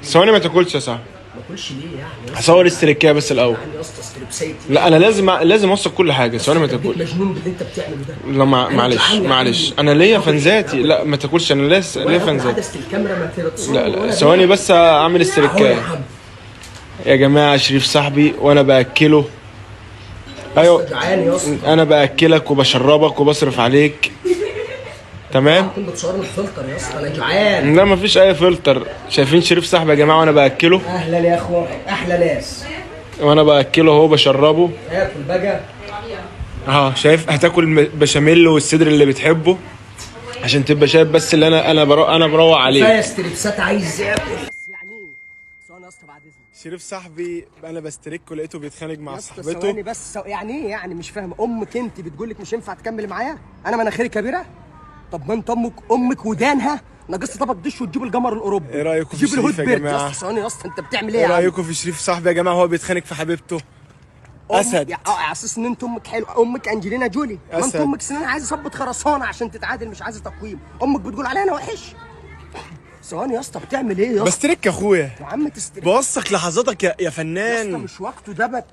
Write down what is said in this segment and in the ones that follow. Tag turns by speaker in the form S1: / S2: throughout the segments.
S1: ثواني ما تاكلش يا صاحبي.
S2: ما اكلش ليه يعني؟
S1: هصور الاستريكايه بس الاول.
S2: يعني يا اسطى استريبسايتي.
S1: لا انا لازم اوثق كل حاجه. ثواني ما تاكلش.
S2: مجنون باللي انت بتعمله ده.
S1: لا معلش انا ليا فانزاتي. لا ما تاكلش، انا ليا فانزاتي.
S2: عدسه الكاميرا ما تتصور.
S1: لا ثواني بس اعمل استريكايه يا جماعه. شريف صاحبي وانا باكله. ايوه انا باكلك وبشربك وبصرف عليك. تمام.
S2: كنت بتصورني فلتر يا اسطى، انا جعان.
S1: لا مفيش اي فلتر. شايفين شريف صاحبي يا جماعه وانا باكله.
S2: اهلا يا اخوان، احلى ناس.
S1: وانا باكله اهو بشربه.
S2: اكل بقى.
S1: شايف هتاكل بشاميل والصدر اللي بتحبه عشان تبقى شايف بس اللي انا بروق عليه.
S2: كفايه ستريبسات عايز اكل يعني. ثواني يا اسطى بعد اذنك.
S1: شريف صاحبي انا بستريك ولقيته بيتخانق مع صاحبته.
S2: ثواني بس. يعني ايه يعني؟ مش فاهم. امك انت بتقول لك مش ينفع تكمل معايا؟ انا مناخيري كبيره؟ طب ما انت امك ودانها ناقص طبق دش وتجيب القمر الاوروبي.
S1: ايه رايكم في شريف يا جماعه؟
S2: ثواني يا اسطى انت بتعمل ايه؟
S1: ايه رايكم في شريف صاحبي يا جماعه؟ هو بيتخانق في حبيبته اسد.
S2: على اساس ان انت امك حلوه. امك انجلينا جولي. ما انت امك سنين عايزه صبة خرسانه عشان تتعادل، مش عايزه تقويم. امك بتقول عليا انا وحش. ثواني يا اسطى بتعمل ايه يا اسطى؟
S1: بستريك يا اخويا.
S2: يا عم تستريك.
S1: بوثق لحظاتك يا فنان.
S2: يا اسطى مش وقته ده.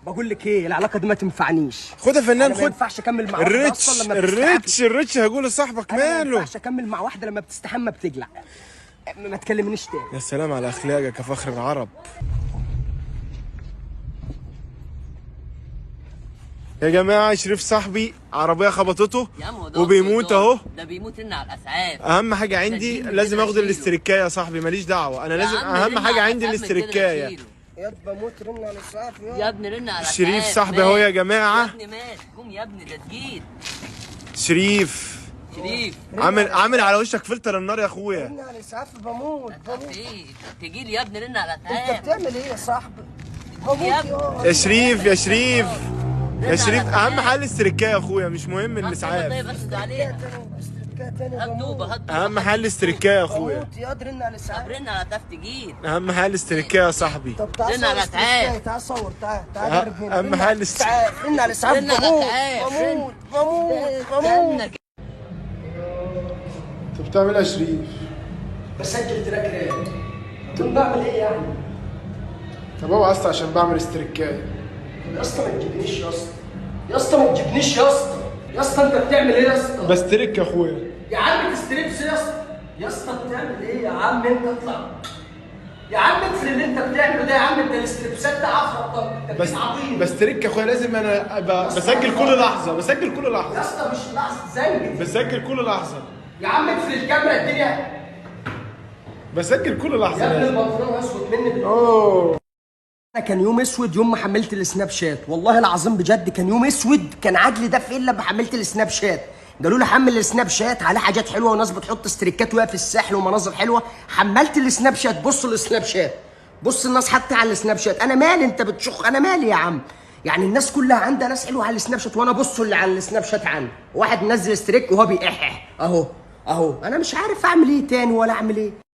S2: بقول لك ايه، العلاقه دي ما تنفعنيش.
S1: خد يا فنان خد.
S2: ما ينفعش اكمل مع
S1: الريتش هقول لصاحبك ماله.
S2: ما ينفعش اكمل مع واحده لما بتستحمى بتجلع. ما تكلمنيش تاني.
S1: يا سلام على اخلاقك يا فخر العرب. يا جماعه شريف صاحبي عربيه خبطته وبيموت اهو.
S3: ده بيموت لنا على الاسعاف.
S1: اهم حاجه عندي لازم اخد الاستريكايه يا صاحبي. ماليش دعوه انا لازم. اهم حاجه عندي الاستريكايه.
S2: يا بموت رن على الاسعاف
S3: يا ابني رن على الاسعاف.
S1: شريف صاحبي اهو يا جماعه.
S3: يا ابني مات. قوم يا ابني ده تقيل.
S1: شريف عامل على وشك فلتر النار يا اخويا.
S2: رن على الاسعاف. بموت
S3: ايه تقيل يا ابني رن على الاسعاف.
S2: انت بتعمل ايه يا صاحبي؟
S1: يا شريف اهم حاجه الاستريكايه يا اخويا، مش مهم الاسعاف. اهم حاجه الاستريكايه يا اخويا.
S2: رن على الاسعاف.
S3: رن على الاسعاف تقيل.
S1: اهم حاجه الاستريكايه يا صاحبي.
S2: طب تعال
S3: رن على الاسعاف.
S2: تعال صور. تعال
S1: اهم حاجه الاستريكايه.
S2: رن على الاسعاف. بموت.
S1: انت بتعمل ايه يا شريف؟
S2: بسجل تراك راب. طب بعمل ايه يعني؟
S1: طب هو اصلا عشان بعمل استريكايه.
S2: يا اسطى ما تجيبنيش يا اسطى. يا اسطى ما تجيبنيش يا اسطى. يا اسطى انت بتعمل ايه يا اسطى؟
S1: بستريك يا اخويا.
S2: يا عم تستريبس يا اسطى. يا اسطى بتعمل ايه يا عم؟ انت اطلع يا عم. اقفل اللي انت بتعمله ده يا عم. انت الاستريبسات ده عفرة. طب انت عبيط.
S1: بستريك يا اخويا. لازم انا بسجل كل لحظه.
S2: يا اسطى مش لحظه زي
S1: بسجل كل لحظه
S2: يا عم. اقفل الكاميرا الدنيا.
S1: بسجل كل لحظه
S2: يا ابني البنطلون اسود مني. انا كان يوم اسود يوم ما حملت السناب شات. والله العظيم بجد كان يوم اسود. كان عدلي ده في الا لما حملت السناب شات. قالوا لي حمل السناب شات عليه حاجات حلوه وناس بتحط استريكات وهي في الساحل ومناظر حلوه. حملت السناب شات. بصوا السناب شات. بص الناس حتى على السناب شات. انا مالي انت بتشخ؟ انا مالي يا عم؟ يعني الناس كلها عندها ناس حلوه على السناب شات وانا بصوا اللي على السناب شات عندي واحد منزل استريك وهو بيقح اهو. انا مش عارف اعمل ايه تاني ولا اعمل ايه.